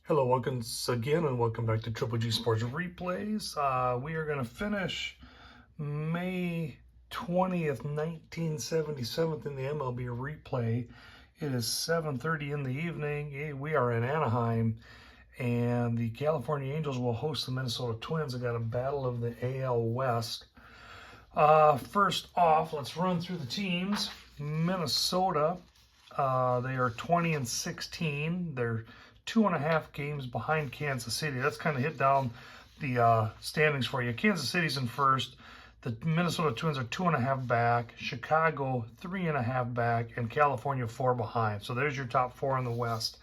Hello, welcome again, and welcome back to Triple G Sports Replays. We are going to finish May 20th, 1977 in the MLB replay. It is 7:30 in the evening. We are in Anaheim, and the California Angels will host the Minnesota Twins. They got a battle of the AL West. First off, let's run through the teams. Minnesota, they are 20-16. They're 2.5 games behind Kansas City. That's kind of hit down the standings for you. Kansas City's in first. The Minnesota Twins are 2.5 back. Chicago 3.5 back, and California 4 behind. So there's your top 4 in the West.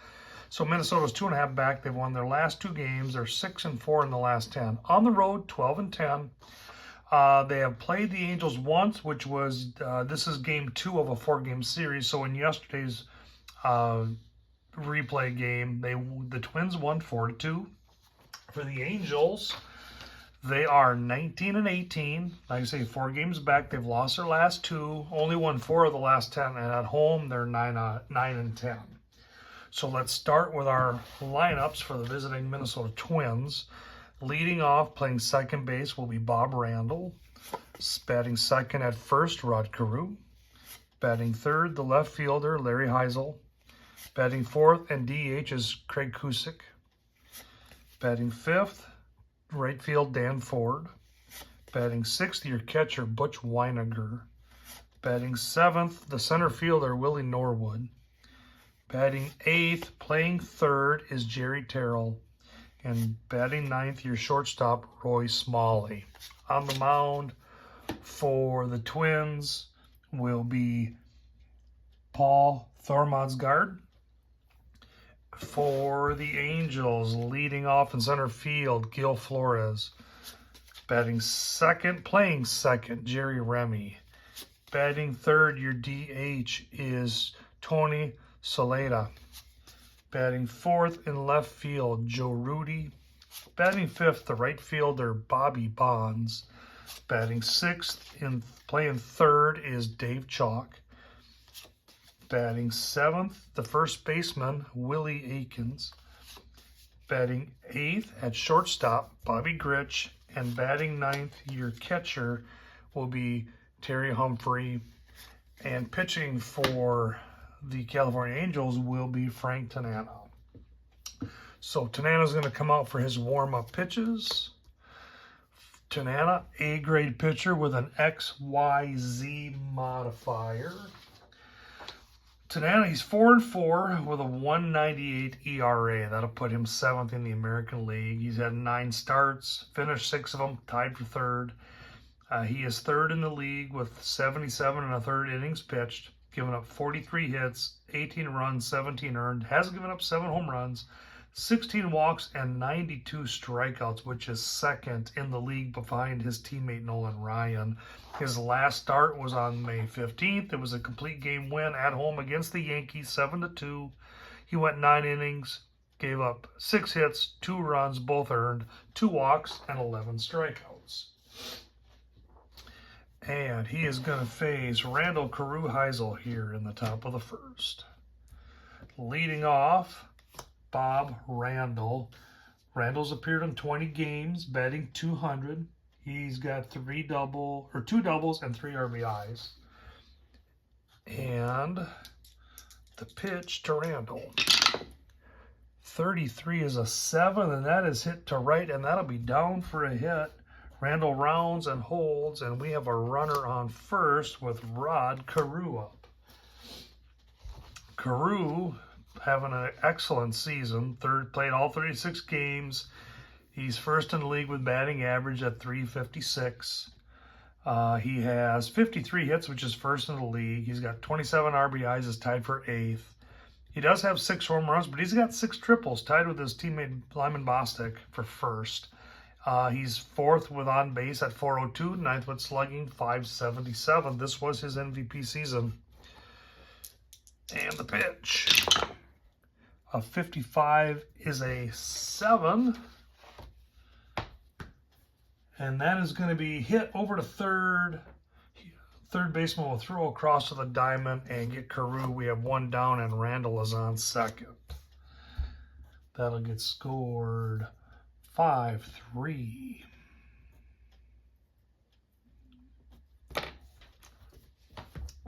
So Minnesota's 2.5 back. They've won their last 2 games. They're 6-4 in the last 10. On the road, 12-10. They have played the Angels once, which was this is game 2 of a 4-game series. So in yesterday's replay game, the Twins won 4-2. For the Angels, they are 19-18. Like I say, 4 games back. They've lost their last 2, only won 4 of the last 10, and at home they're 9-10. So let's start with our lineups for the visiting Minnesota Twins. Leading off, playing second base, will be Bob Randall. Batting second at first, Rod Carew. Batting third, the left fielder, Larry Heisel. Batting fourth and DH is Craig Kusick. Batting fifth, right field, Dan Ford. Batting sixth, your catcher, Butch Weiniger. Batting seventh, the center fielder, Willie Norwood. Batting eighth, playing third, is Jerry Terrell. And batting ninth, your shortstop, Roy Smalley. On the mound for the Twins will be Paul Thormadsgaard. For the Angels, leading off in center field, Gil Flores. Batting second, playing second, Jerry Remy. Batting third, your DH is Tony Soleta. Batting fourth in left field, Joe Rudy. Batting fifth, the right fielder, Bobby Bonds. Batting sixth, playing third, is Dave Chalk. Batting seventh, the first baseman, Willie Aikens. Batting eighth at shortstop, Bobby Grich. And batting ninth, your catcher will be Terry Humphrey. And pitching for the California Angels will be Frank Tanana. So Tanana's going to come out for his warm-up pitches. Tanana, A-grade pitcher with an XYZ modifier. Tanana, he's 4-4 with a 1.98 ERA. That'll put him 7th in the American League. He's had 9 starts, finished 6 of them, tied for 3rd. He is 3rd in the league with 77 1/3 innings pitched, given up 43 hits, 18 runs, 17 earned, has given up 7 home runs, 16 walks, and 92 strikeouts, which is 2nd in the league behind his teammate Nolan Ryan. His last start was on May 15th. It was a complete game win at home against the Yankees, 7-2. He went 9 innings, gave up 6 hits, 2 runs, both earned, 2 walks, and 11 strikeouts. And he is going to face Randall Carew Heisel here in the top of the first. Leading off, Bob Randall. Randall's appeared in 20 games, batting .200. He's got 2 doubles and 3 RBIs. And the pitch to Randall. 33 is a 7, and that is hit to right, and that'll be down for a hit. Randall rounds and holds, and we have a runner on first with Rod Carew up. Carew having an excellent season. Played all 36 games. He's 1st in the league with batting average at .356. He has 53 hits, which is 1st in the league. He's got 27 RBIs, is tied for 8th. He does have 6 home runs, but he's got 6 triples, tied with his teammate Lyman Bostic for 1st. He's 4th with on base at .402, 9th with slugging, .577. This was his MVP season. And the pitch. A 55 is a 7. And that is going to be hit over to third. Third baseman will throw across to the diamond and get Carew. We have 1 down, and Randall is on second. That'll get scored 5-3.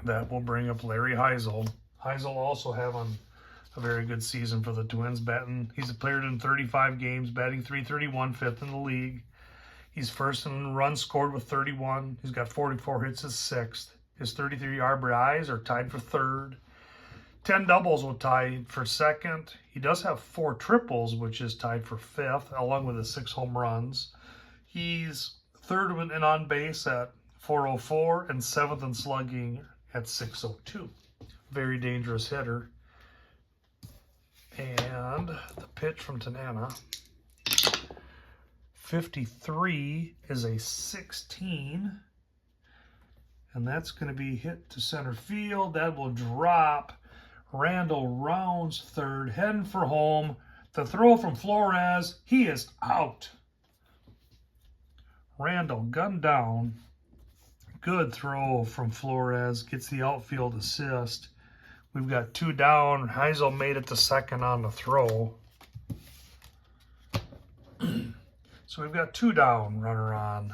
That will bring up Larry Heisel. Heisel also having a very good season for the Twins. He's played in 35 games, batting .331, fifth in the league. He's first in runs scored with 31. He's got 44 hits, is sixth. His 33 RBIs are tied for third. 10 doubles will tie for second. He does have 4 triples, which is tied for fifth, along with his 6 home runs. He's third and on base at .404 and seventh in slugging at .602. Very dangerous hitter. And the pitch from Tanana. 53 is a 16. And that's going to be hit to center field. That will drop. Randall rounds third, heading for home. The throw from Flores. He is out. Randall gunned down. Good throw from Flores. Gets the outfield assist. We've got 2 down. Heisel made it to second on the throw. So we've got 2 down, runner on.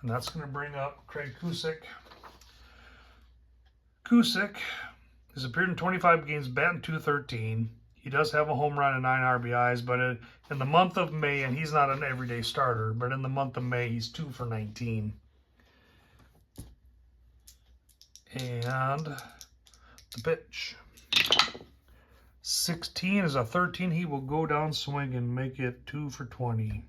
And that's going to bring up Craig Kusick. Kusick has appeared in 25 games, batting .213. He does have a home run and 9 RBIs, but in the month of May, and he's not an everyday starter, but in the month of May, he's 2 for 19. And the pitch. 16 is a 13. He will go down swing and make it 2 for 20.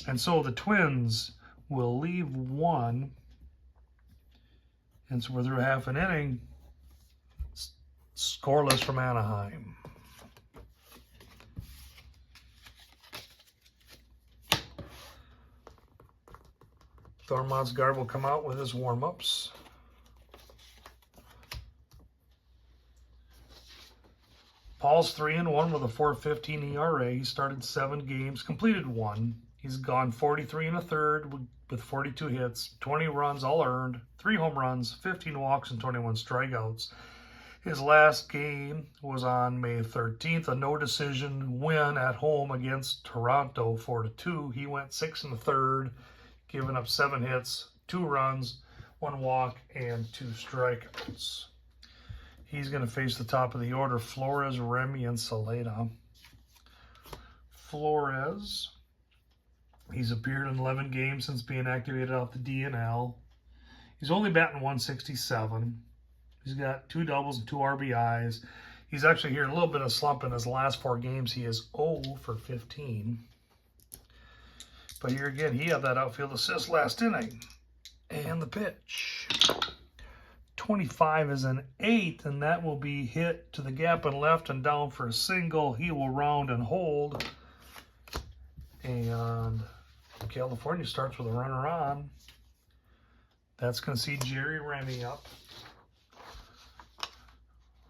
And so the Twins will leave 1. And so we're through half an inning. Scoreless from Anaheim. Thormod's guard will come out with his warm-ups. Paul's 3-1 with a .415 ERA. He started 7 games, completed 1. He's gone 43 1/3 with 42 hits, 20 runs all earned, 3 home runs, 15 walks, and 21 strikeouts. His last game was on May 13th, a no-decision win at home against Toronto 4-2. He went 6 1/3, giving up 7 hits, 2 runs, 1 walk, and 2 strikeouts. He's going to face the top of the order, Flores, Remy, and Saleda. Flores, he's appeared in 11 games since being activated off the DNL. He's only batting .167. He's got 2 doubles and 2 RBIs. He's actually here a little bit of slump in his last 4 games. He is 0 for 15. But here again, he had that outfield assist last inning. And the pitch. 25 is an 8, and that will be hit to the gap and left and down for a single. He will round and hold. And California starts with a runner on. That's going to see Jerry Remy up.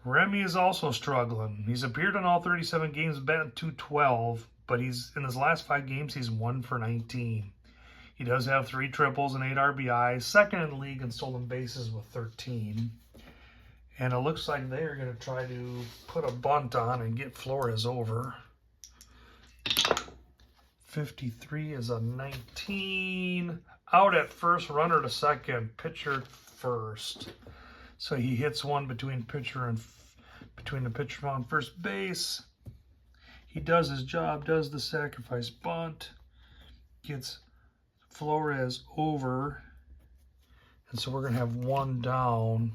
Remy is also struggling. He's appeared in all 37 games, batting .212, but he's in his last 5 games, he's 1 for 19. He does have 3 triples and 8 RBIs, second in the league in stolen bases with 13. And it looks like they are going to try to put a bunt on and get Flores over. 53 is a 19. Out at first, runner to second, pitcher first. So he hits one between the pitcher on first base. He does his job, does the sacrifice bunt, gets Flores over, and so we're going to have 1 down.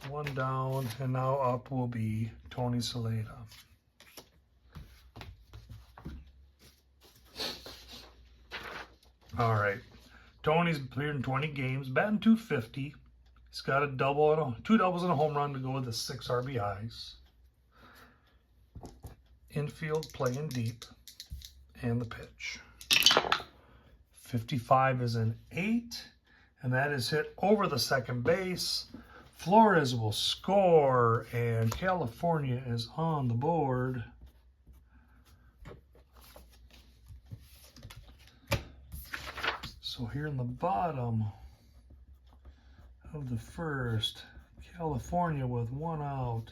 One down, and now up will be Tony Saleda. All right. Tony's appeared in 20 games, batting .250. He's got a double and 2 doubles and a home run to go with his 6 RBIs. Infield playing deep, and the pitch. 55 is an 8, and that is hit over the second base. Flores will score, and California is on the board. So here in the bottom of the first, California with 1 out.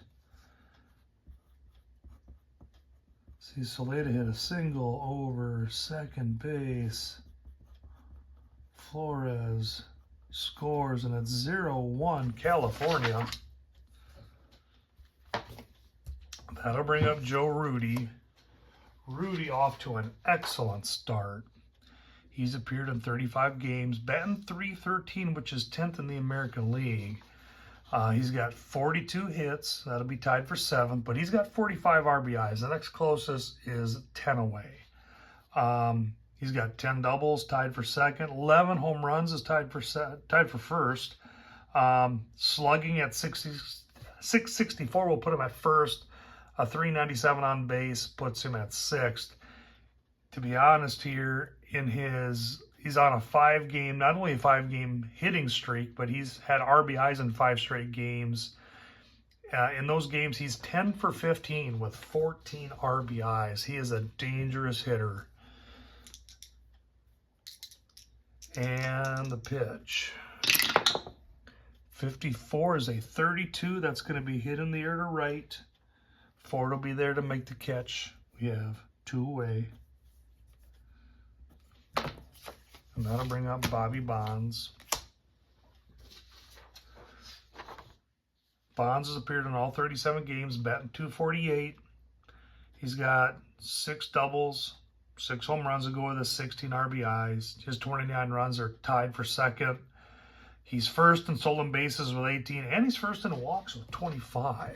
See, Saleda hit a single over second base. Flores scores, and it's 0-1 California. That'll bring up Joe Rudy. Rudy off to an excellent start. He's appeared in 35 games, batting .313, which is 10th in the American League. He's got 42 hits. That'll be tied for 7th, but he's got 45 RBIs. The next closest is 10 away. He's got 10 doubles, tied for 2nd. 11 home runs is tied for 1st. Slugging at 664 will put him at 1st. A .397 on base puts him at 6th. To be honest here, he's on a 5-game, not only a 5-game hitting streak, but he's had RBIs in 5 straight games. In those games, he's 10 for 15 with 14 RBIs. He is a dangerous hitter. And the pitch. 54 is a 32. That's going to be hit in the air to right. Ford will be there to make the catch. We have 2 away. And that'll bring up Bobby Bonds. Bonds has appeared in all 37 games, batting .248. He's got 6 doubles, 6 home runs to go with his 16 RBIs. His 29 runs are tied for 2nd. He's 1st in stolen bases with 18, and he's 1st in walks with 25.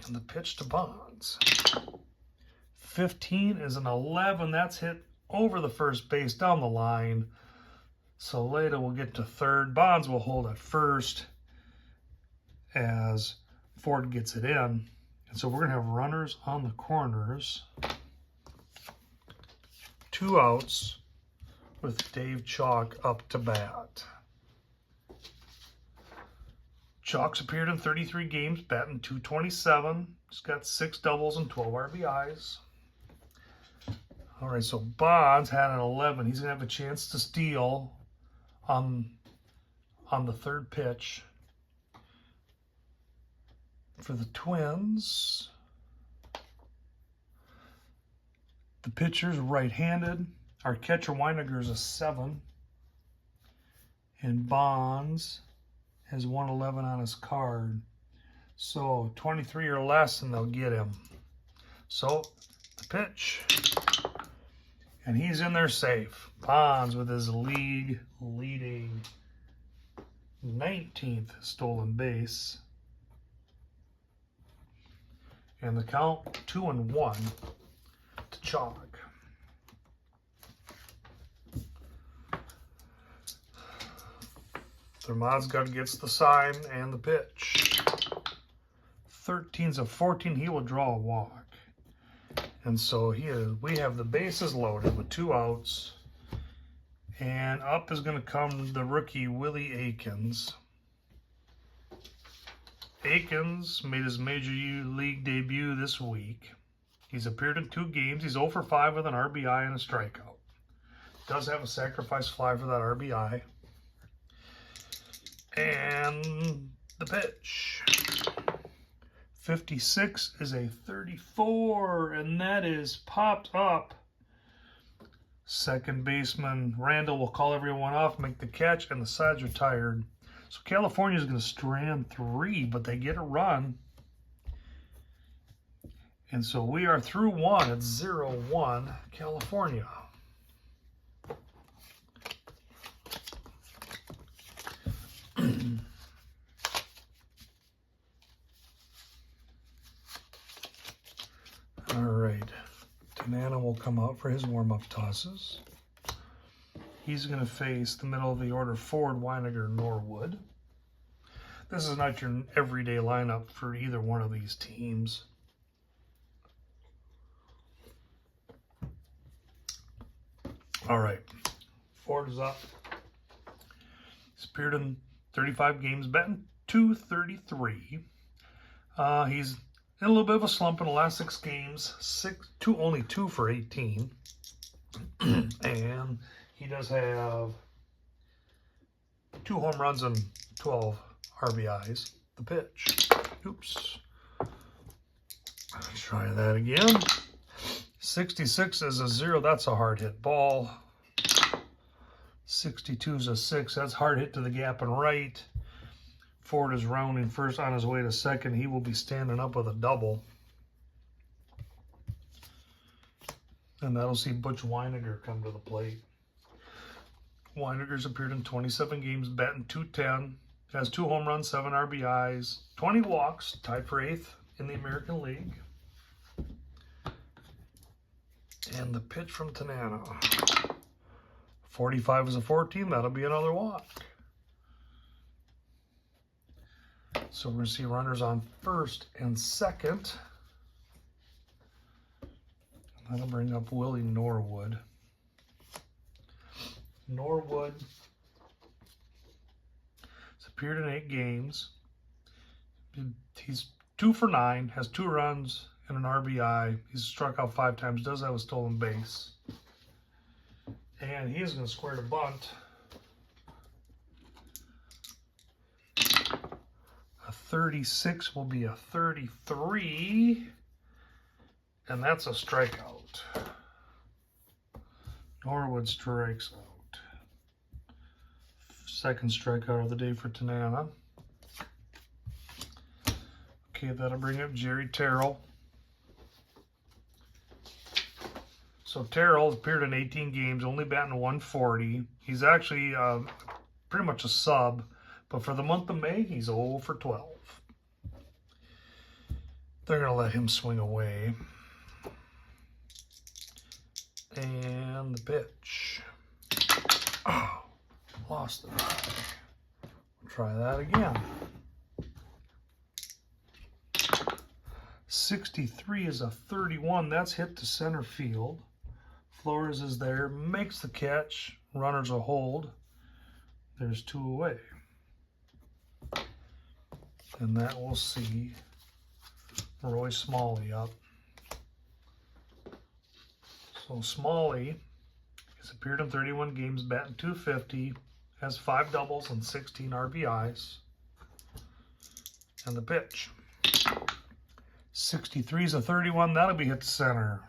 And the pitch to Bonds. 15 is an 11. That's hit over the first base down the line. Saleda will get to 3rd. Bonds will hold at 1st as Ford gets it in. And so we're going to have runners on the corners. 2 outs with Dave Chalk up to bat. Chalk's appeared in 33 games, batting .227. He's got 6 doubles and 12 RBIs. All right, so Bonds had an 11. He's going to have a chance to steal on the 3rd pitch. For the Twins, the pitcher's right-handed. Our catcher, Weiniger's a 7. And Bonds has 111 on his card. So 23 or less and they'll get him. So the pitch. And he's in there safe. Bonds with his league-leading 19th stolen base. And the count 2-1 to Chalk. Thermosgard gets the sign and the pitch. 13's a 14. He will draw a walk. And so we have the bases loaded with 2 outs. And up is going to come the rookie Willie Aikens. Aikens made his major league debut this week. He's appeared in 2 games. He's 0 for 5 with an RBI and a strikeout. Does have a sacrifice fly for that RBI. And the pitch. 56 is a 34, and that is popped up. Second baseman Randall will call everyone off, make the catch, and the side's retired. So California is going to strand 3, but they get a run. And so we are through 1. It's 0-1 California. All right. Tanana will come out for his warm-up tosses. He's going to face the middle of the order, Ford, Weiniger, Norwood. This is not your everyday lineup for either one of these teams. All right. Ford is up. He's appeared in 35 games, batting .233. He's in a little bit of a slump in the last 6 games. Only 2 for 18. And he does have 2 home runs and 12 RBIs. The pitch. Oops. Try that again. 66 is a 0. That's a hard hit ball. 62 is a 6. That's hard hit to the gap and right. Ford is rounding first on his way to second. He will be standing up with a double. And that'll see Butch Weiniger come to the plate. Weiniger's appeared in 27 games, batting .210. Has 2 home runs, 7 RBIs, 20 walks, tied for 8th in the American League. And the pitch from Tanana. 45 is a 14. That'll be another walk. So we're going to see runners on first and second. That'll bring up Willie Norwood. Norwood has appeared in 8 games. He's 2 for 9, has 2 runs and an RBI. He's struck out 5 times, does have a stolen base. And he is going to square the bunt. A 36 will be a 33. And that's a strikeout. Norwood strikes out. Second strikeout of the day for Tanana. Okay, that'll bring up Jerry Terrell. So Terrell appeared in 18 games, only batting 140. He's actually pretty much a sub, but for the month of May, he's 0 for 12. They're going to let him swing away. And the pitch. Oh, lost the bag. Try that again. 63 is a 31. That's hit to center field. Flores is there, makes the catch. Runners a hold. There's 2 away. And that will see Roy Smalley up. So Smalley has appeared in 31 games, batting .250, has 5 doubles and 16 RBIs. And the pitch. 63 is a 31. That'll be hit to center.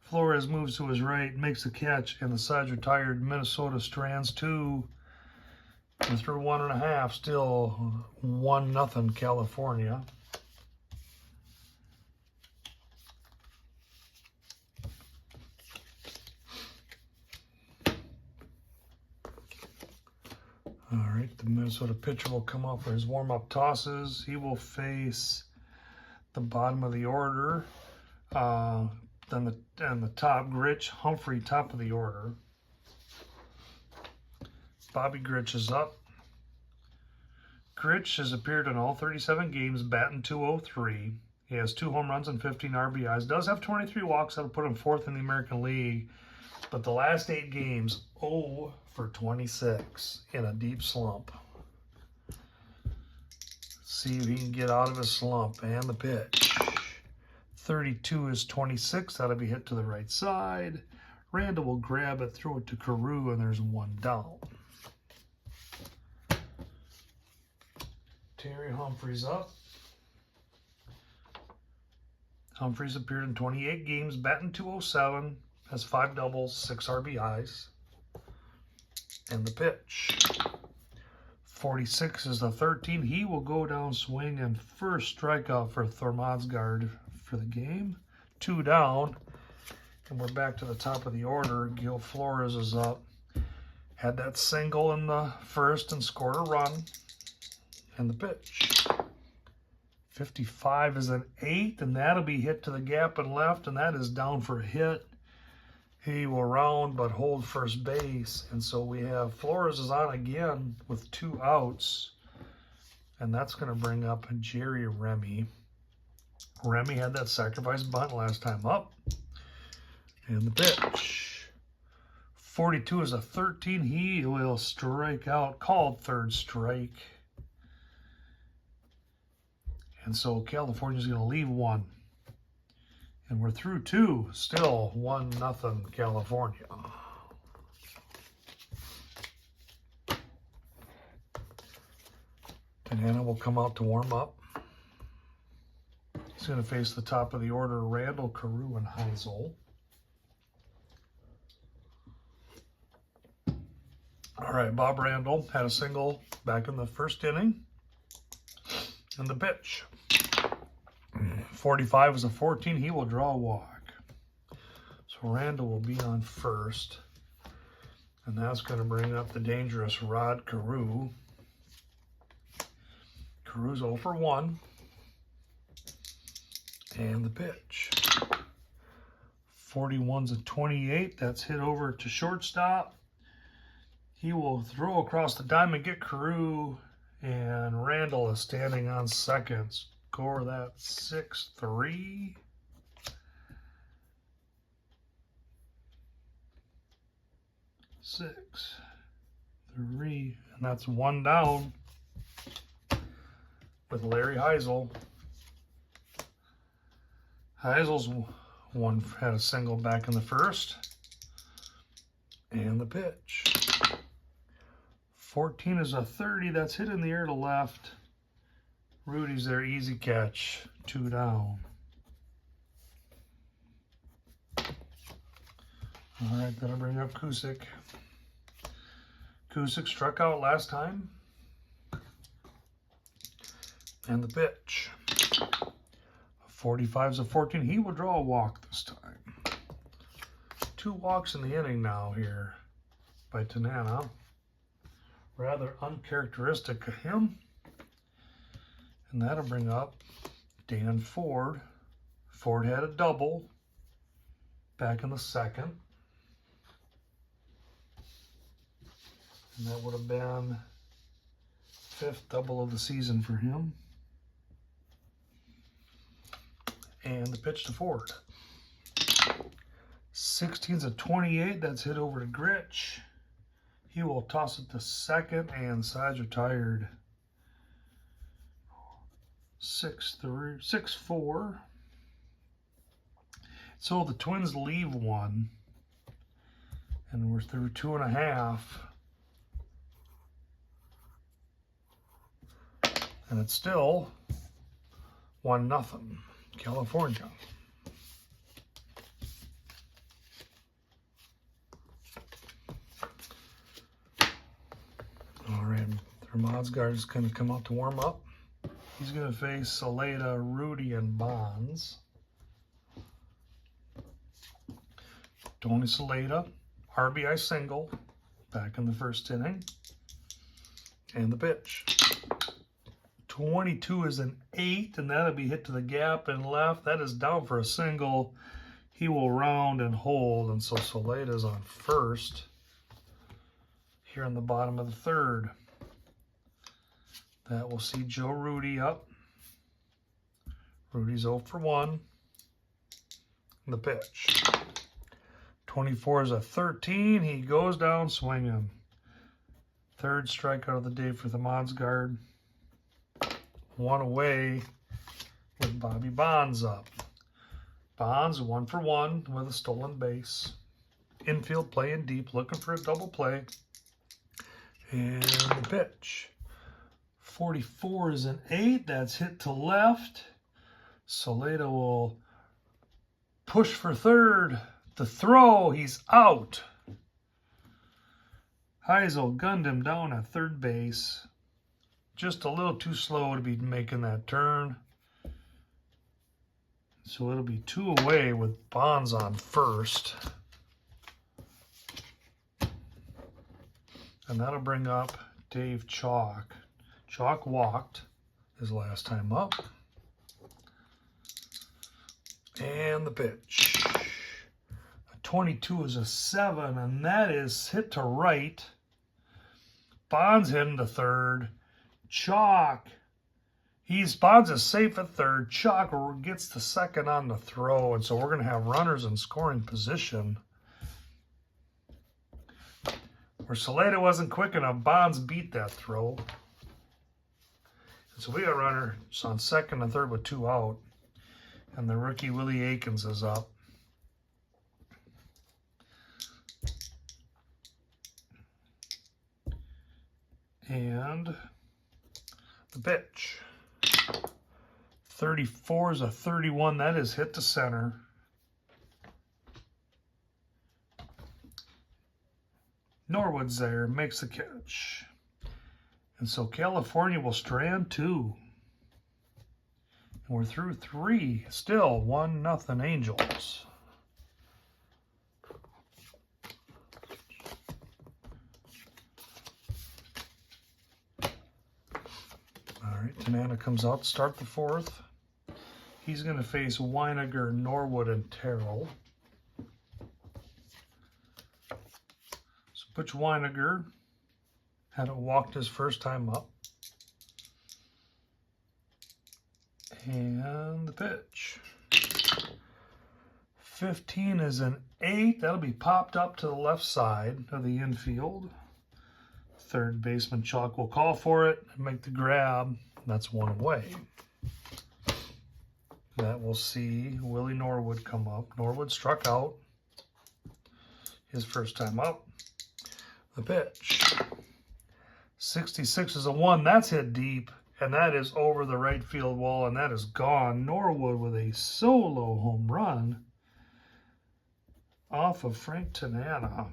Flores moves to his right, makes the catch, and the side's retired. Minnesota strands 2. And through 1.5, still 1-0 California. All right, the Minnesota pitcher will come out for his warm-up tosses. He will face the bottom of the order. Then the top, Gritch, Humphrey, top of the order. Bobby Gritch is up. Gritch has appeared in all 37 games, batting .203. He has 2 home runs and 15 RBIs. Does have 23 walks. That'll put him 4th in the American League. But the last 8 games, 0 for 26 in a deep slump. Let's see if he can get out of his slump. And the pitch. 32 is 26. That'll be hit to the right side. Randall will grab it, throw it to Carew, and there's 1 down. Terry Humphreys up. Humphreys appeared in 28 games, batting .207, has 5 doubles, 6 RBIs. And the pitch. 46 is the 13. He will go down swinging. First strikeout for Thormadsgaard for the game. 2 down. And we're back to the top of the order. Gil Flores is up. Had that single in the first and scored a run. And the pitch. 55 is an 8, and that'll be hit to the gap and left, and that is down for a hit. He will round but hold first base, and so we have Flores is on again with 2 outs, and that's going to bring up Jerry Remy. Remy had that sacrifice bunt last time up, and the pitch. 42 is a 13. He will strike out, called third strike. And so California's going to leave 1. And we're through 2. Still 1-0 California. Tanana will come out to warm up. He's going to face the top of the order, Randall, Carew, and Heisel. All right, Bob Randall had a single back in the first inning. And the pitch. 45 is a 14. He will draw a walk. So Randall will be on first. And that's going to bring up the dangerous Rod Carew. Carew's 0 for 1. And the pitch. 41's a 28. That's hit over to shortstop. He will throw across the diamond, get Carew, and Randall is standing on second. Score that 6-3. And that's one down with Larry Heisel. Heisel's had a single back in the first. And the pitch. 14 is a 30. That's hit in the air to left. Rudy's there, easy catch. 2 down. All right, that'll bring up Cusick. Cusick struck out last time. And the pitch. 45 is a 14. He will draw a walk this time. 2 walks in the inning now here by Tanana. Rather uncharacteristic of him. And that'll bring up Dan Ford. Ford had a double back in the second. And that would have been 5th double of the season for him. And the pitch to Ford. 16's a 28. That's hit over to Gritch. He will toss it to second, and sides retired. 6-4. So the Twins leave 1, and we're through 2.5. And it's still 1-0, California. All right, Modsgaard is going to come out to warm up. He's going to face Saleda, Rudy, and Bonds. Tony Saleda, RBI single, back in the first inning. And the pitch. 22 is an 8, and that'll be hit to the gap and left. That is down for a single. He will round and hold, and so Saleda's on first here in the bottom of the third. That will see Joe Rudy up. Rudy's 0 for 1. And the pitch. 24 is a 13. He goes down swinging. Third strikeout of the day for the Modsgaard. 1 away with Bobby Bonds up. Bonds 1 for 1 with a stolen base. Infield playing deep, looking for a double play. And the pitch. 44 is an 8. That's hit to left. Saleda will push for third. The throw. He's out. Heisel gunned him down at third base. Just a little too slow to be making that turn. So it'll be 2 away with Bonds on first. And that'll bring up Dave Chalk. Chalk walked his last time up. And the pitch. A 22 is a 7, and that is hit to right. Bonds hitting to third. Chalk. Bonds is safe at third. Chalk gets to second on the throw, and so we're going to have runners in scoring position. Where Saleda wasn't quick enough, Bonds beat that throw. And so we got runners on second and third with 2 out. And the rookie Willie Aikens is up. And the pitch. 34 is a 31. That is hit to center. Norwood's there, makes the catch. And so California will strand 2. And we're through 3. Still 1-0 Angels. All right, Tanana comes out to start the 4th. He's going to face Weiniger, Norwood, and Terrell. So Butch Weiniger hadn't walked his first time up. And the pitch. 15 is an 8. That'll be popped up to the left side of the infield. Third baseman Chalk will call for it and make the grab. That's 1 away. That will see Willie Norwood come up. Norwood struck out his first time up. The pitch. 66 is a 1. That's hit deep, and that is over the right field wall, and that is gone. Norwood with a solo home run off of Frank Tanana.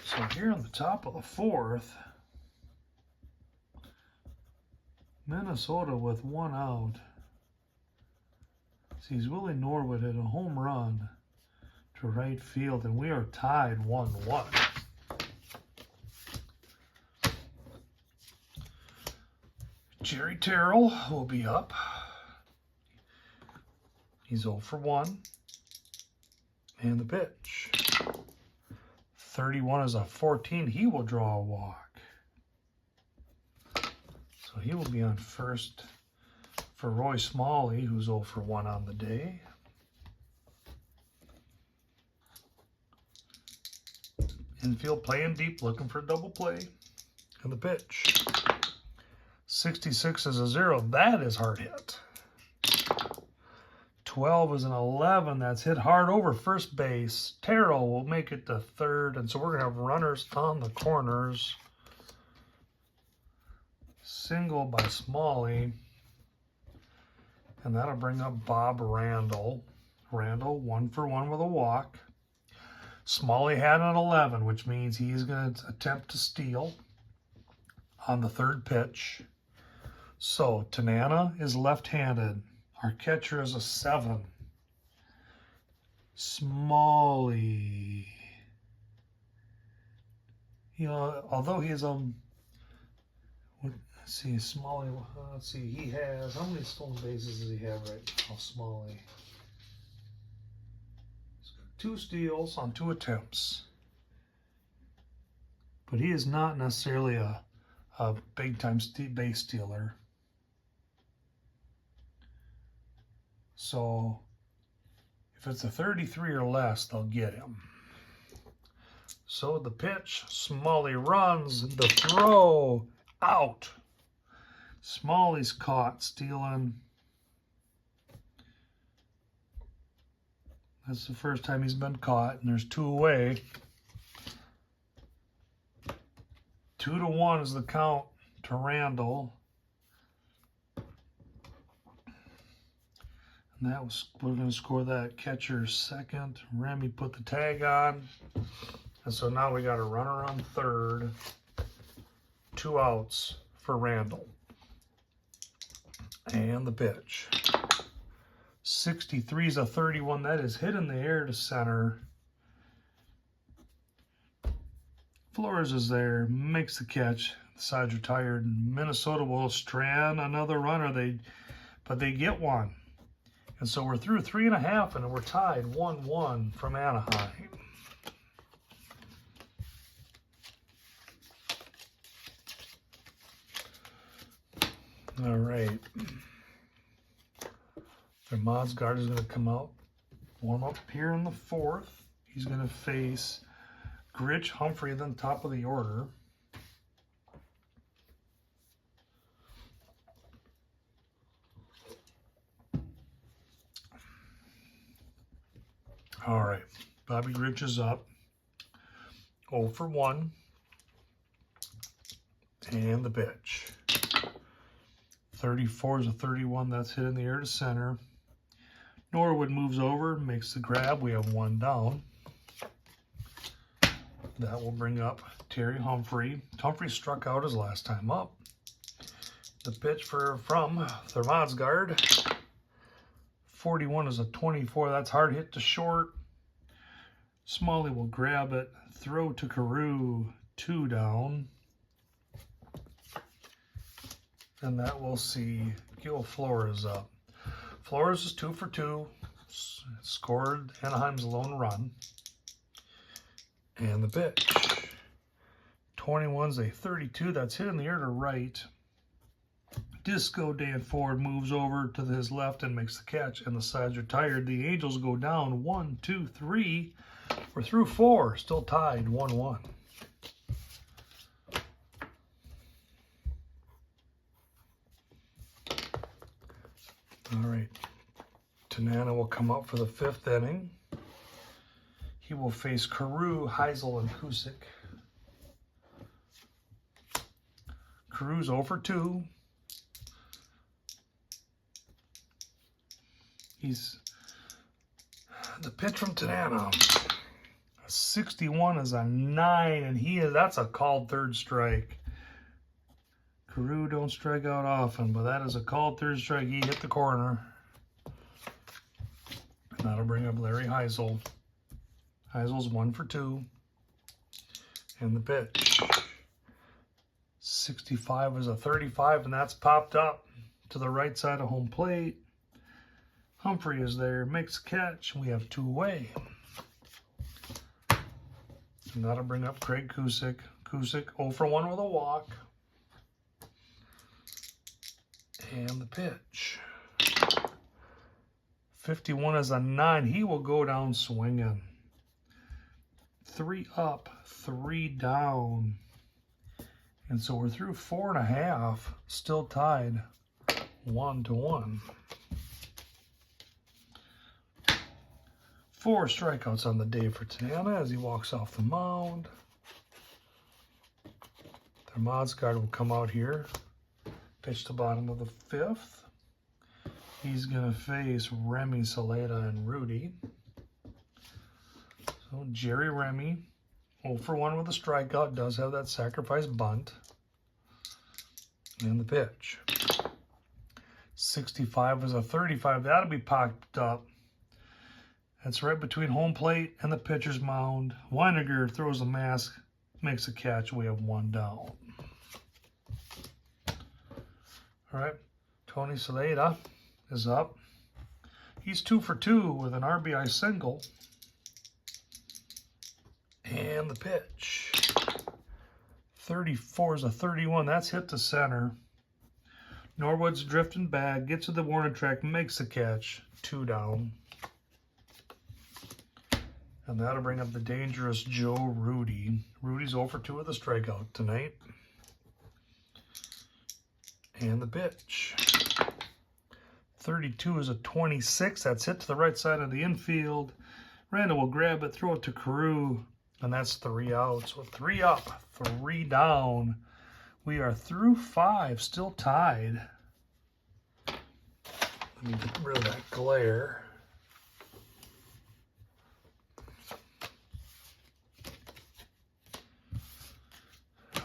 So here on the top of the 4th, Minnesota with 1 out. Sees Willie Norwood hit a home run to right field, and we are tied 1-1. Jerry Terrell will be up. He's 0 for 1. And the pitch. 31 is a 14. He will draw a walk. So he will be on first for Roy Smalley, who's 0 for 1 on the day. Infield playing deep, looking for a double play. And the pitch. 66 is a 0. That is hard hit. 12 is an 11. That's hit hard over first base. Terrell will make it to third. And so we're going to have runners on the corners. Single by Smalley. And that'll bring up Bob Randall. Randall 1 for 1 with a walk. Smalley had an 11, which means he's going to attempt to steal on the 3rd pitch. So Tanana is left-handed. Our catcher is a 7. Smalley. You know, although he's let's see, Smalley. Let's see, he has, how many stolen bases does he have right now? Smalley. He's got 2 steals on 2 attempts. But he is not necessarily a big-time base stealer. So if it's a 33 or less, they'll get him. So the pitch, Smalley runs, the throw, out. Smalley's caught stealing. That's the first time he's been caught, and there's 2 away. 2-1 is the count to Randall. And that was, we're going to score that catcher second. Remy put the tag on. And so now we got a runner on third. 2 outs for Randall. And the pitch. 63 is a 31. That is hit in the air to center. Flores is there, makes the catch. The sides are tired. Minnesota will strand another runner. But they get one. And so we're through 3.5, and we're tied 1-1 from Anaheim. All right. Modsgaard is going to come out, warm up here in the 4th. He's going to face Gritch, Humphrey, then top of the order. All right, Bobby Gritch is up, 0 for 1, and the pitch. 34 is a 31. That's hit in the air to center. Norwood moves over, makes the grab. We have one down. That will bring up Terry Humphrey. Humphrey struck out his last time up. The pitch from Thermodsgard. 41 is a 24. That's hard hit to short. Smalley will grab it. Throw to Carew. 2 down. And that will see Gil Flores up. Flores is 2 for 2. Scored Anaheim's lone run. And the pitch. 21's a 32. That's hit in the air to right. Disco Dan Ford moves over to his left and makes the catch, and the side's retired. The Angels go down 1, 2, 3. We're through 4, still tied 1-1. All right, Tanana will come up for the 5th inning. He will face Carew, Heisel, and Kusick. Carew's 0 for 2. The pitch from Tanana. 61 is a 9, and that's a called 3rd strike. Carew don't strike out often, but that is a called 3rd strike. He hit the corner. And that'll bring up Larry Heisel. Heisel's 1 for 2. And the pitch. 65 is a 35, and that's popped up to the right side of home plate. Humphrey is there, makes a catch. We have 2 away. And that'll bring up Craig Kusick. Kusick 0 for 1 with a walk. And the pitch. 51 is a 9. He will go down swinging. 3 up, 3 down. And so we're through 4.5, still tied 1-1. 4 strikeouts on the day for Tanana as he walks off the mound. Thermodsgard will come out here. Pitch to bottom of the 5th. He's going to face Remy, Saleta, and Rudy. So Jerry Remy, 0 for 1 with a strikeout, does have that sacrifice bunt. And the pitch. 65 is a 35. That'll be popped up. That's right between home plate and the pitcher's mound. Weiniger throws a mask, makes a catch. We have 1 down. All right, Tony Saleta is up. He's 2 for 2 with an RBI single. And the pitch. 34 is a 31. That's hit to center. Norwood's drifting back, gets to the warning track, makes the catch. 2 down. And that'll bring up the dangerous Joe Rudy. Rudy's 0 for 2 with a strikeout tonight. And the pitch. 32 is a 26. That's hit to the right side of the infield. Randall will grab it, throw it to Carew, and that's 3 outs. So 3 up, 3 down. We are through 5, still tied. Let me get rid of that glare.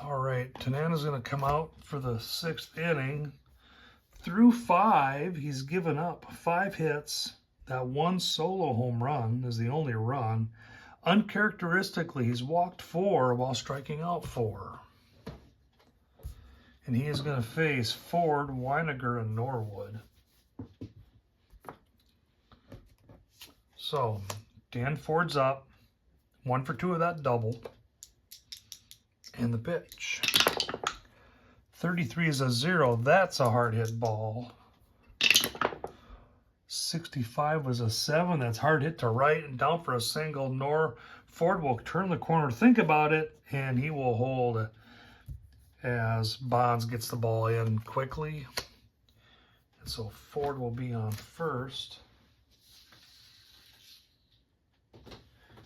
All right, Tanana's going to come out for the 6th inning. Through 5, he's given up 5 hits. That 1 solo home run is the only run. Uncharacteristically, he's walked 4 while striking out 4. And he is going to face Ford, Weiniger, and Norwood. So, Dan Ford's up. 1 for 2 of that double. And the pitch. 33 is a 0. That's a hard hit ball. 65 was a 7. That's hard hit to right and down for a single. Ford will turn the corner, think about it, and he will hold as Bonds gets the ball in quickly. And so Ford will be on first.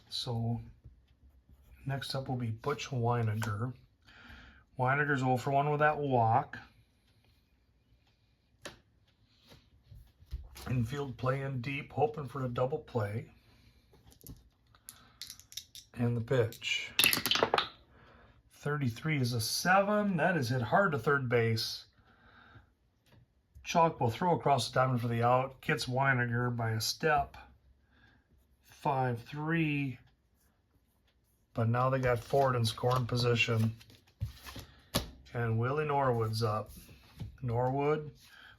So next up will be Butch Weiniger. Weiniger's 0 for 1 with that walk. Infield playing deep, hoping for a double play. And the pitch. 33 is a 7. That is hit hard to third base. Chalk will throw across the diamond for the out. Gets Weiniger by a step. 5-3. But now they got Ford in scoring position. And Willie Norwood's up. Norwood,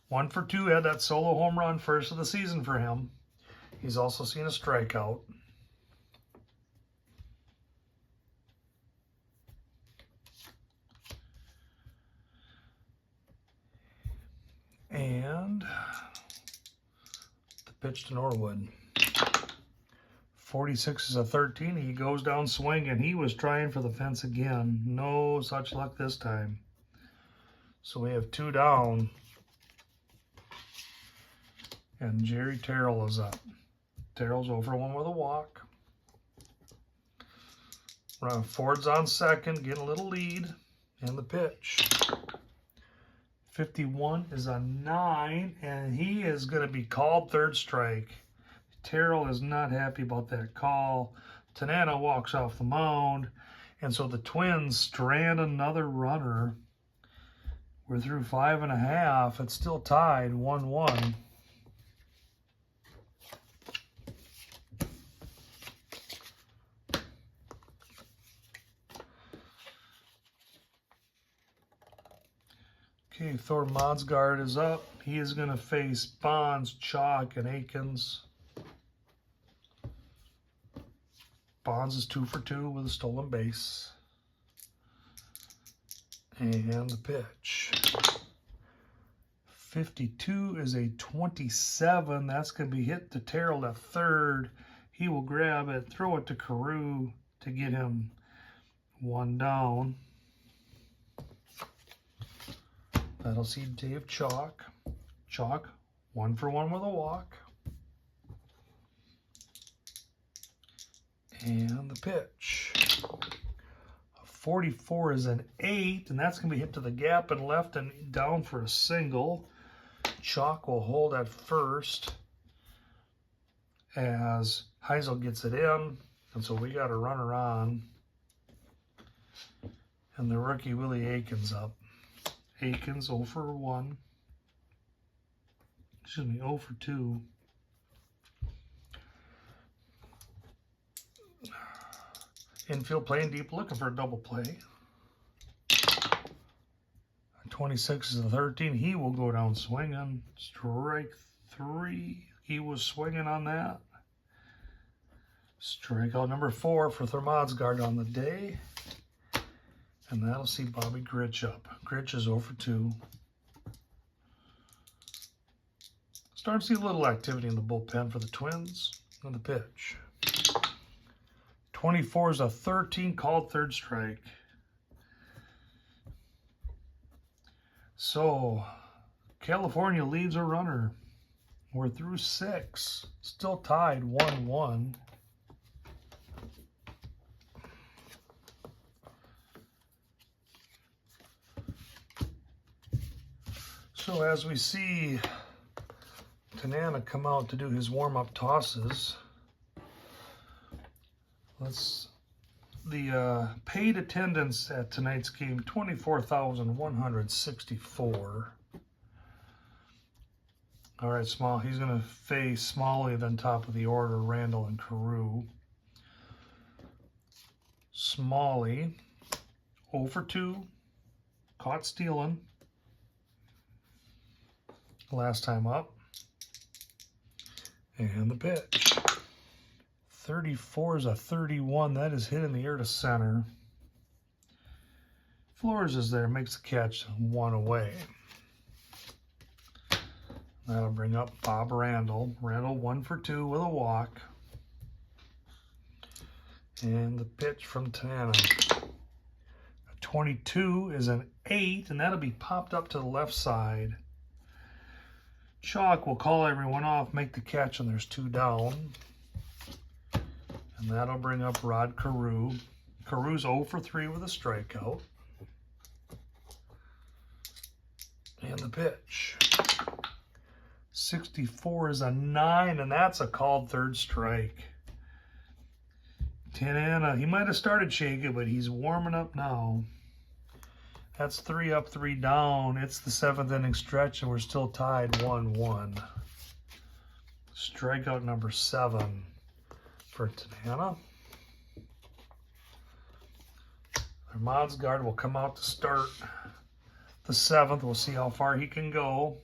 1 for 2, had that solo home run, first of the season for him. He's also seen a strikeout. And the pitch to Norwood. 46 is a 13. He goes down swinging. He was trying for the fence again. No such luck this time. So we have 2 down. And Jerry Terrell is up. Terrell's over 1 with a walk. Ford's on second, getting a little lead. And the pitch. 51 is a 9, and he is going to be called third strike. Terrell is not happy about that call. Tanana walks off the mound, and so the Twins strand another runner. We're through 5.5. It's still tied 1-1. Okay, Thor Modsgaard is up. He is going to face Bonds, Chalk, and Akins. Bonds is 2 for 2 with a stolen base. And the pitch. 52 is a 27. That's going to be hit to Terrell at third. He will grab it, throw it to Carew to get him 1 down. That'll see Dave Chalk. Chalk, 1 for 1 with a walk. And the pitch. 44 is an 8, and that's going to be hit to the gap and left and down for a single. Chalk will hold at first as Heisel gets it in, and so we got a runner on. And the rookie Willie Akins up. Akins 0 for 1. Excuse me, 0 for 2. Infield playing deep, looking for a double play. 26 is a 13. He will go down swinging. Strike 3. He was swinging on that. Strikeout number 4 for Modsgaard on the day. And that'll see Bobby Grich up. Grich is 0 for 2. Starting to see a little activity in the bullpen for the Twins. And the pitch. 24 is a 13, called third strike. So, California leads a runner. We're through 6. Still tied 1-1. So as we see Tanana come out to do his warm-up tosses, the paid attendance at tonight's game, 24,164. All right, Small, he's going to face Smalley, then top of the order, Randall and Carew. Smalley, 0 for 2, caught stealing. Last time up. And the pitch. 34 is a 31. That is hit in the air to center. Flores is there, makes the catch, 1 away. That'll bring up Bob Randall. Randall 1 for 2 with a walk. And the pitch from Tanana. 22 is an 8, and that'll be popped up to the left side. Chalk will call everyone off, make the catch, and there's 2 down. And that'll bring up Rod Carew. Carew's 0 for 3 with a strikeout. And the pitch. 64 is a 9, and that's a called third strike. Tanana, he might have started shaking, but he's warming up now. That's 3 up, 3 down. It's the 7th inning stretch, and we're still tied 1-1. Strikeout number 7 for Tanana. Madsgaard will come out to start the 7th. We'll see how far he can go.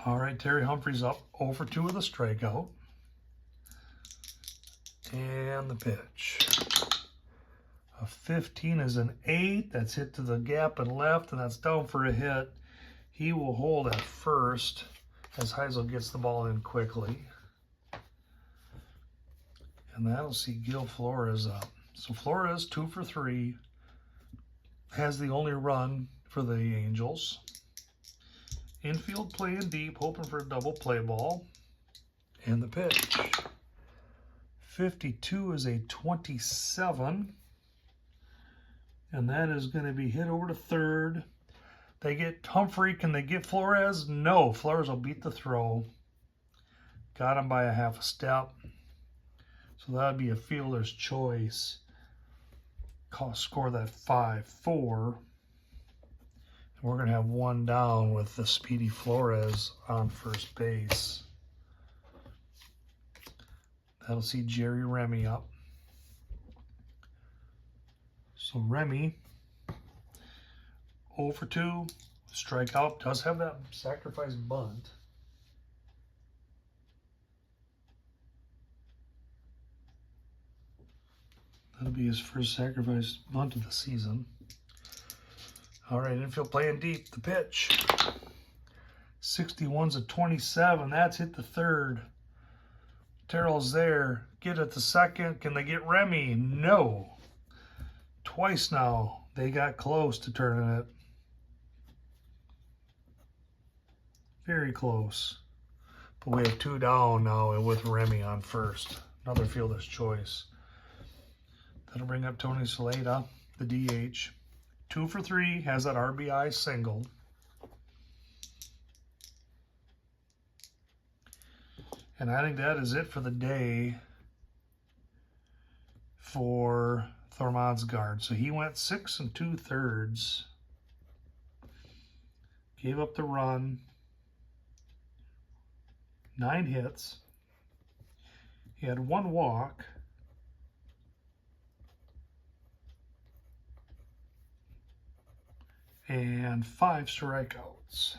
All right, Terry Humphreys up 0 for 2 with a strikeout. And the pitch. A 15 is an 8. That's hit to the gap and left, and that's down for a hit. He will hold at first as Heisel gets the ball in quickly. And that'll see Gil Flores up. So Flores, 2 for 3, has the only run for the Angels. Infield playing deep, hoping for a double play ball. And the pitch. 52 is a 27. And that is going to be hit over to third. They get Humphrey. Can they get Flores? No. Flores will beat the throw. Got him by a half a step. So that would be a fielder's choice. Score that 5-4. And we're going to have 1 down with the speedy Flores on first base. That'll see Jerry Remy up. So Remy, 0 for 2, strikeout, does have that sacrifice bunt. That'll be his first sacrifice bunt of the season. All right, infield playing deep, the pitch. 61's a 27, that's hit the third. Terrell's there, get it the second. Can they get Remy? No. Twice now, they got close to turning it. Very close. But we have 2 down now with Remy on first. Another fielder's choice. That'll bring up Tony Saleta, the DH. 2 for 3, has that RBI single. And I think that is it for the day for Madsgaard. So he went 6 2/3. Gave up the run. 9 hits. He had 1 walk. And 5 strikeouts.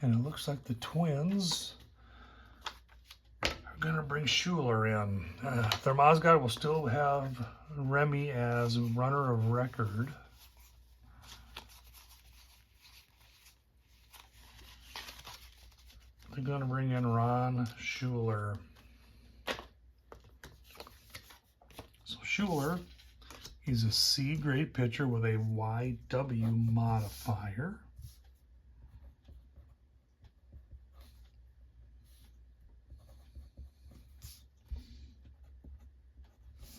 And it looks like the Twins are going to bring Schuler in. Madsgaard will still have Remy as runner of record. They're going to bring in Ron Schuler. So Schuler, he's a C-grade pitcher with a YW modifier.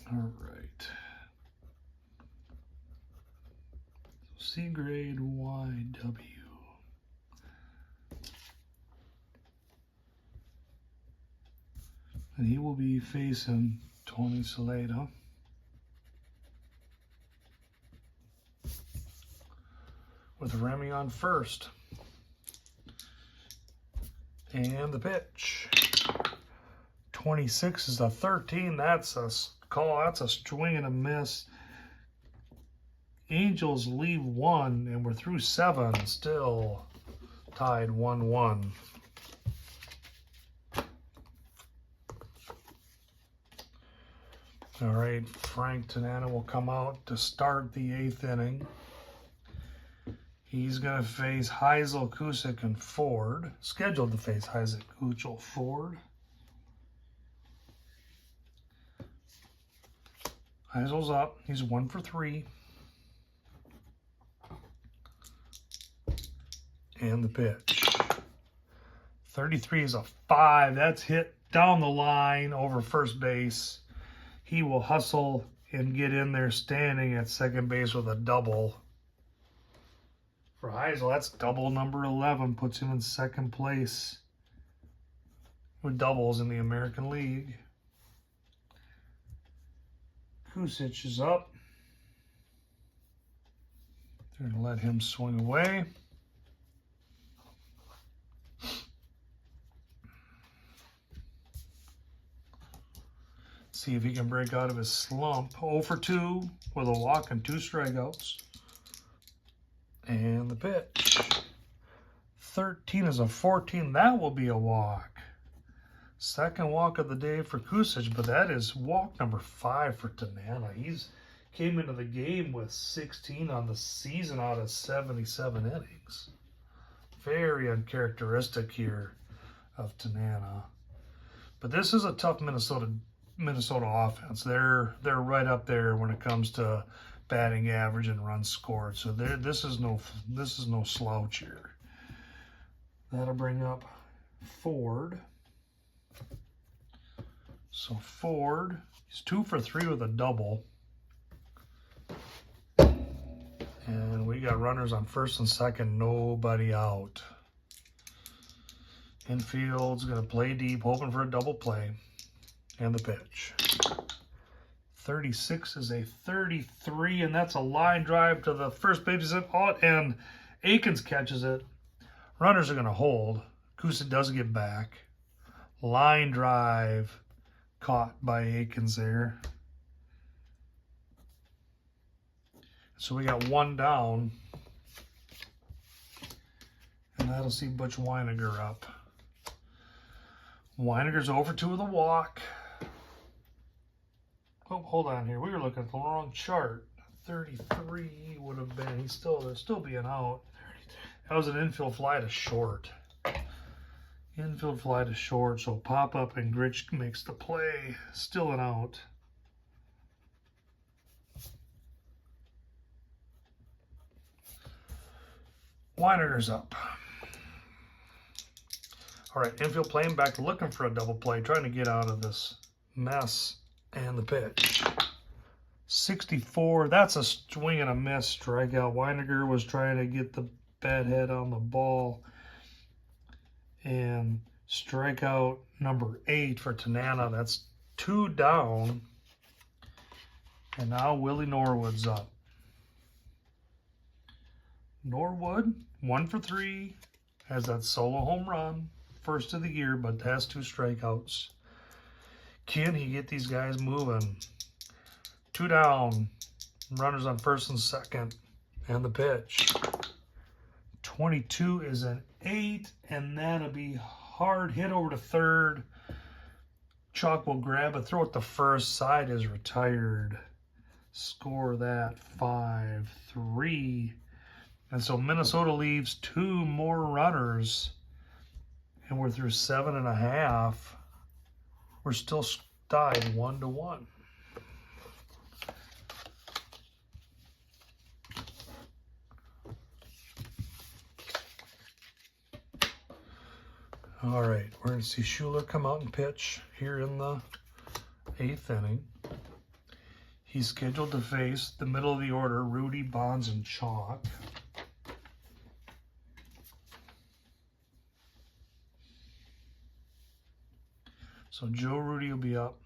All right. C-grade YW. And he will be facing Tony Saleta. With Remy on first. And the pitch. 26 is a 13. That's a call. That's a swing and a miss. Angels leave 1, and we're through 7. Still tied 1-1. All right, Frank Tanana will come out to start the 8th inning. He's going to face Heisel, Cusick, and Ford. Scheduled to face Heisel, Kuchel, Ford. Heisel's up. He's 1 for 3. And the pitch. 33 is a 5. That's hit down the line over first base. He will hustle and get in there standing at second base with a double. For Heisel, that's double number 11, puts him in second place with doubles in the American League. Kusic is up. They're going to let him swing away. See if he can break out of his slump. 0 for 2 with a walk and 2 strikeouts. And the pitch. 13 is a 14. That will be a walk. Second walk of the day for Kusic, but that is walk number 5 for Tanana. He's came into the game with 16 on the season out of 77 innings. Very uncharacteristic here of Tanana. But this is a tough Minnesota offense. They're right up there when it comes to batting average and runs scored. So this is no slouch here. That'll bring up Ford. So Ford, he's 2 for 3 with a double. And we got runners on first and second, nobody out. Infield's going to play deep, hoping for a double play. And the pitch. 36 is a 33, and that's a line drive to the first base, and Aikens catches it. Runners are going to hold. Kusic does get back. Line drive caught by Aikens there. So we got 1 down, and that'll see Butch Weiniger up. Weiniger's 0 for 2 with a walk. Oh, hold on here. We were looking at the wrong chart. 33 would have been. He's still being out. That was an infield fly to short. Infield fly to short. So pop up and Gritch makes the play. Still an out. Weiniger's up. All right, infield playing back, looking for a double play, trying to get out of this mess. And the pitch. 64, that's a swing and a miss strikeout. Weiniger was trying to get the bat head on the ball. And strikeout number 8 for Tanana. That's 2 down. And now Willie Norwood's up. Norwood, 1 for 3, has that solo home run. First of the year, but has 2 strikeouts. Can he get these guys moving? 2 down. Runners on first and second. And the pitch. 22 is an 8, and that'll be hard hit over to third. Chalk will grab it, throw it to first. Side is retired. Score that 5-3. And so Minnesota leaves 2 more runners. And we're through 7.5. We're still tied 1-1. All right, we're going to see Schuler come out and pitch here in the 8th inning. He's scheduled to face the middle of the order, Rudy, Bonds, and Chalk. So Joe Rudy will be up.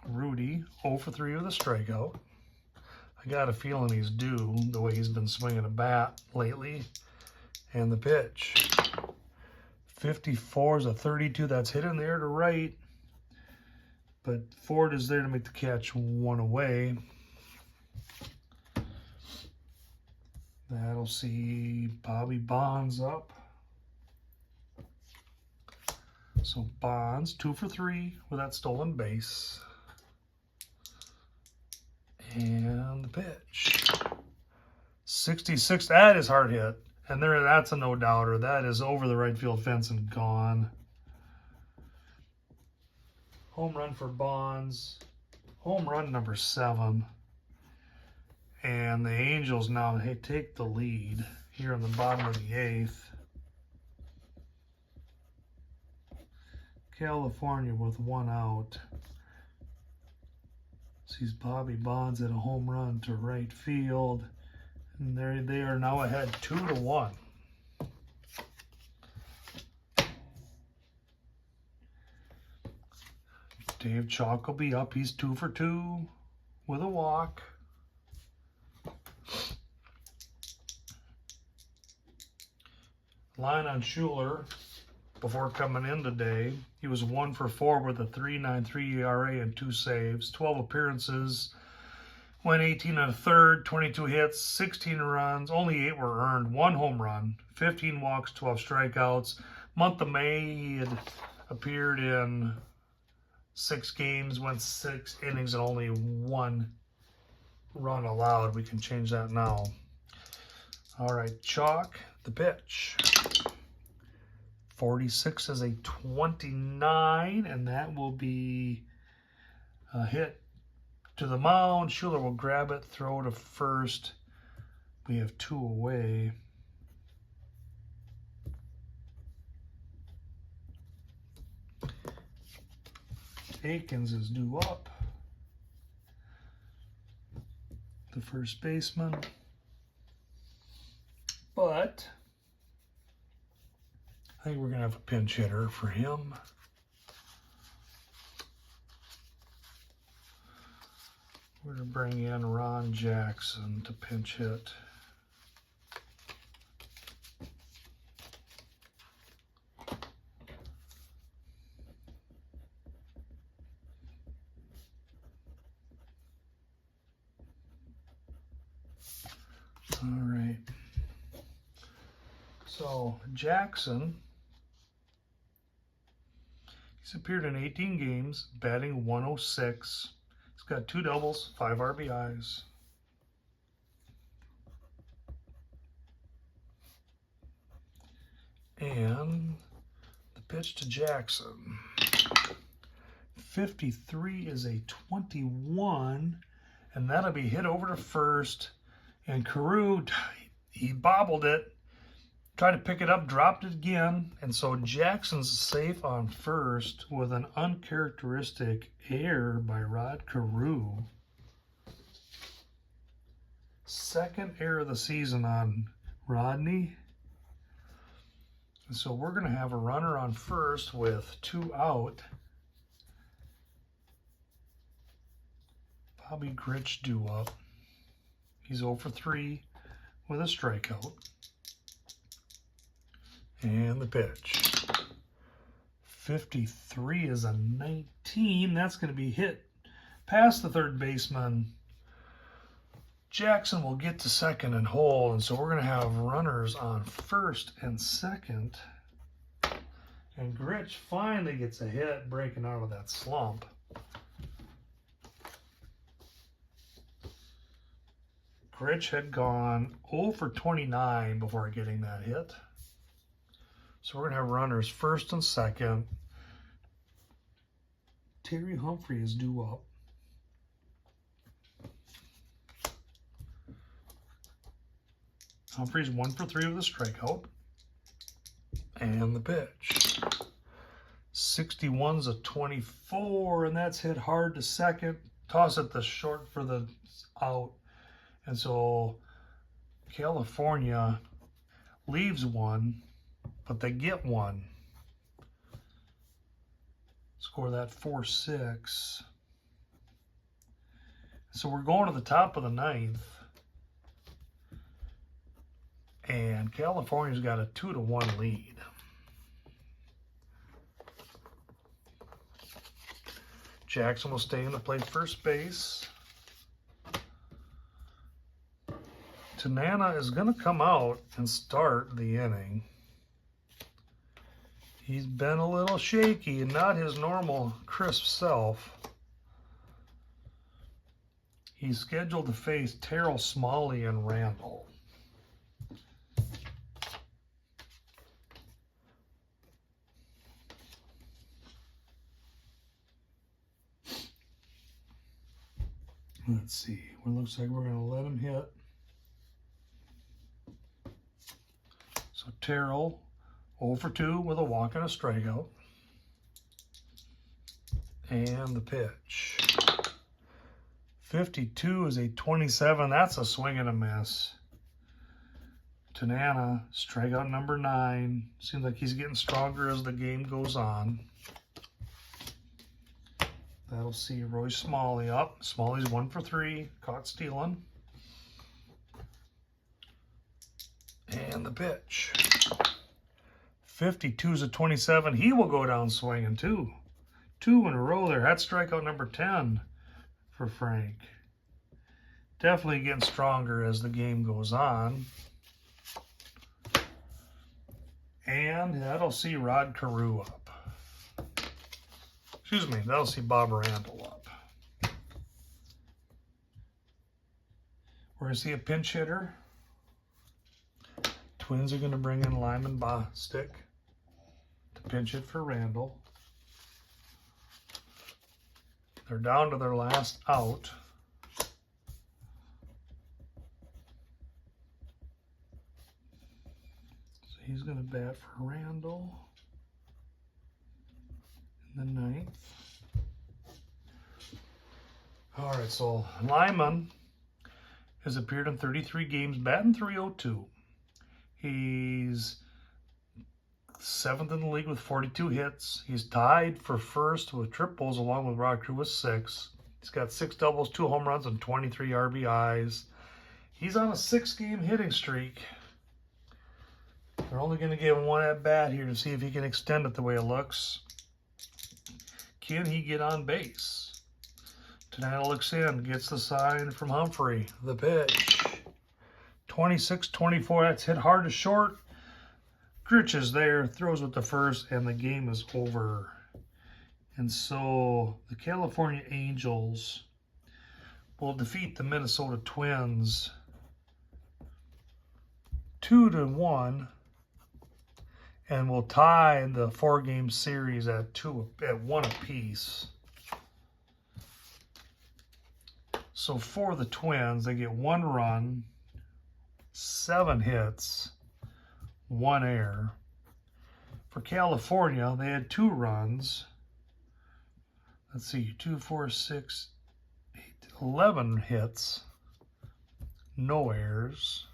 Rudy, 0 for 3 with a strikeout. I got a feeling he's due the way he's been swinging a bat lately. And the pitch. 54 is a 32. That's hit in the air to right. But Ford is there to make the catch 1 away. That'll see Bobby Bonds up. So Bonds, 2 for 3 with that stolen base. And the pitch. 66, that is hard hit. And that's a no-doubter. That is over the right field fence and gone. Home run for Bonds. Home run number 7. And the Angels now take the lead here on the bottom of the 8th. California with 1 out. Sees Bobby Bonds at a home run to right field. And they are now ahead 2-1. Dave Chalk will be up. He's 2 for 2 with a walk. Line on Schuler before coming in today. He was 1 for 4 with a 3.93 ERA and 2 saves. 12 appearances. Went 18 1/3, 22 hits, 16 runs. Only 8 were earned. 1 home run, 15 walks, 12 strikeouts. Month of May, he had appeared in 6 games, went 6 innings, and only 1 run allowed. We can change that now. All right, Chalk, the pitch. 46 is a 29, and that will be a hit to the mound. Schuler will grab it, throw to first. We have 2 away. Akins is due up. The first baseman. But I think we're going to have a pinch hitter for him. We're going to bring in Ron Jackson to pinch hit. All right. So Jackson, he's appeared in 18 games, batting 106. He's got 2 doubles, 5 RBIs. And the pitch to Jackson. 53 is a 21, and that'll be hit over to first. And Carew, he bobbled it, tried to pick it up, dropped it again, and so Jackson's safe on first with an uncharacteristic error by Rod Carew. Second error of the season on Rodney. And so we're going to have a runner on first with 2 out. Bobby Grich due up. He's 0 for 3 with a strikeout. And the pitch. 53 is a 19. That's going to be hit past the third baseman. Jackson will get to second and hold, and so we're going to have runners on first and second. And Grich finally gets a hit, breaking out of that slump. Grich had gone 0 for 29 before getting that hit. So we're going to have runners first and second. Terry Humphrey is due up. Humphrey's 1 for 3 with a strikeout. And the pitch. 61's a 24, and that's hit hard to second. Toss it the short for the out. And so California leaves 1, but they get 1. Score that 4-6. So we're going to the top of the 9th. And California's got a 2-1 lead. Jackson will stay in to play first base. Tanana is going to come out and start the inning. He's been a little shaky and not his normal crisp self. He's scheduled to face Terrell Smalley and Randall. Let's see. Well, it looks like we're going to let him hit. So Terrell, 0 for 2 with a walk and a strikeout. And the pitch. 52 is a 27. That's a swing and a miss. Tanana, strikeout number 9. Seems like he's getting stronger as the game goes on. That'll see Roy Smalley up. Smalley's 1 for 3, caught stealing. And the pitch. 52's a 27. He will go down swinging too. 2 in a row there. That's strikeout number 10 for Frank. Definitely getting stronger as the game goes on. And that'll see Rod Carew up. Excuse me, that'll see Bob Randall up. We're going to see a pinch hitter. Twins are going to bring in Lyman Bostick to pinch it for Randall. They're down to their last out. So he's going to bat for Randall in the 9th. All right, so Lyman has appeared in 33 games, batting .302. He's 7th in the league with 42 hits. He's tied for first with triples along with Rod Carew with 6. He's got 6 doubles, 2 home runs, and 23 RBIs. He's on a 6-game hitting streak. They're only going to give him 1 at-bat here to see if he can extend it the way it looks. Can he get on base? Tanana looks in, gets the sign from Humphrey. The pitch. 26-24, that's hit hard to short. Gritch is there, throws with the first, and the game is over. And so the California Angels will defeat the Minnesota Twins 2-1 and will tie the 4-game series at 1 apiece. So for the Twins, they get 1 run, 7 hits, 1 error. For California, they had 2 runs. Let's see, 2, 4, 6, 8, 11 hits, no errors.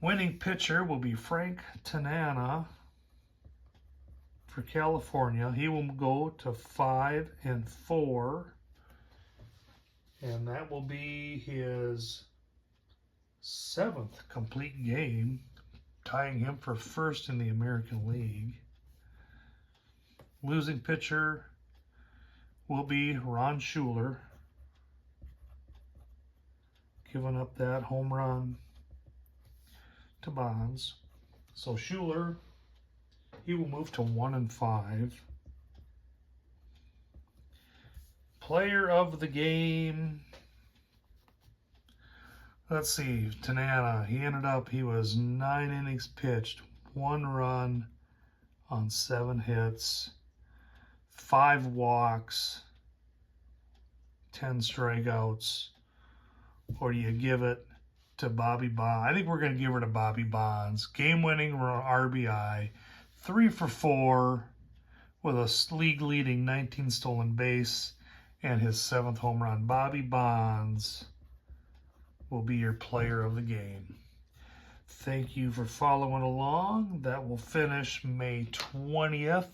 Winning pitcher will be Frank Tanana for California. He will go to 5-4, and that will be his 7th complete game, tying him for first in the American League. Losing pitcher will be Ron Schuler, giving up that home run to Bonds. So Schuler, he will move to 1-5. Player of the game, let's see, Tanana, he was 9 innings pitched, 1 run on 7 hits, 5 walks, 10 strikeouts. Or do you give it to Bobby Bonds? I think we're going to give her to Bobby Bonds. Game-winning RBI, 3 for 4 with a league-leading 19 stolen base and his 7th home run. Bobby Bonds will be your player of the game. Thank you for following along. That will finish May 20th.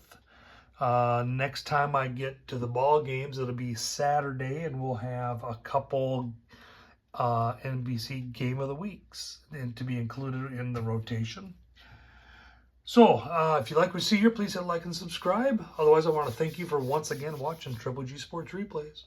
Next time I get to the ball games, it'll be Saturday, and we'll have a couple NBC Game of the Weeks and to be included in the rotation. So, if you like what you see here, please hit like and subscribe. Otherwise, I want to thank you for once again watching Triple G Sports Replays.